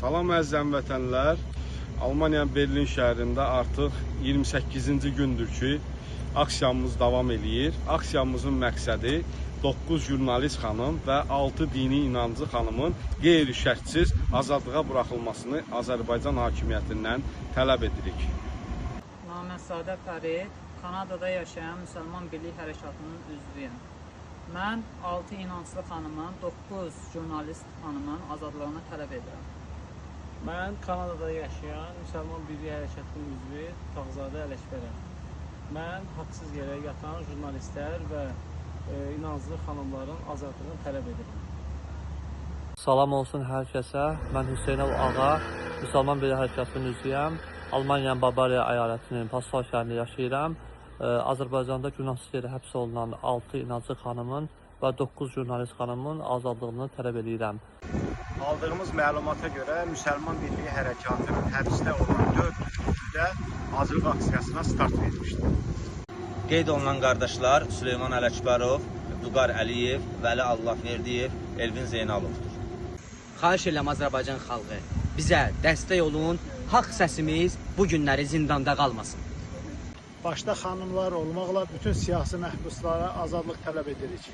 Salam əziz həmvətənlər. Almaniyanın Berlin şəhərində artıq 28-ci gündür ki, aksiyamız davam eləyir. Aksiyamızın məqsədi 9 jurnalist xanım və 6 dini inancı xanımın qeyri-şərtsiz azadlığa buraxılmasını Azərbaycan hakimiyyətindən tələb edirik. Namətzadə Fərid, Kanadada yaşayan Müsəlman Birlik Hərəkatının üzvüyəm. Mən 6 inanclı xanımın, 9 jurnalist xanımın azadlığını tələb edirəm. Mən Kanadada yaşayan Müsəlman Birlik Hərəkatının üzvü Tağzadə Ələkbərəm. Mən haqsız yerə yatan jurnalistlər və inanclı xanımların azadlığını tələb edirəm. Salam olsun hər kəsə. Mən Hüseynov Ağa, Müsəlman Birlik Hərəkatının üzvüyəm. Almaniyanın Bavariya əyalətinin Passau şəhərində yaşayıram. Azərbaycanda günahsız yerə həbs olunan 6 inanclı xanımın və 9 jurnalist xanımın azadlığını tələb edirəm. Aldığımız məlumata görə Müsəlman Birliyi Hərəkatının həbsdə olan 4 üzvdə azadlıq aksiyasına start vermişdir. Qeyd olunan qardaşlar Süleyman Ələkbərov, Vüqar Əliyev, Vəli Allahverdiyev, Elvin Zeynalovdur. Xahiş edirəm Azərbaycan xalqı, bizə dəstək olun, haqq səsimiz bu günləri zindanda qalmasın. Başda xanımlar olmaqla bütün siyasi məhbuslara azadlıq tələb edirik.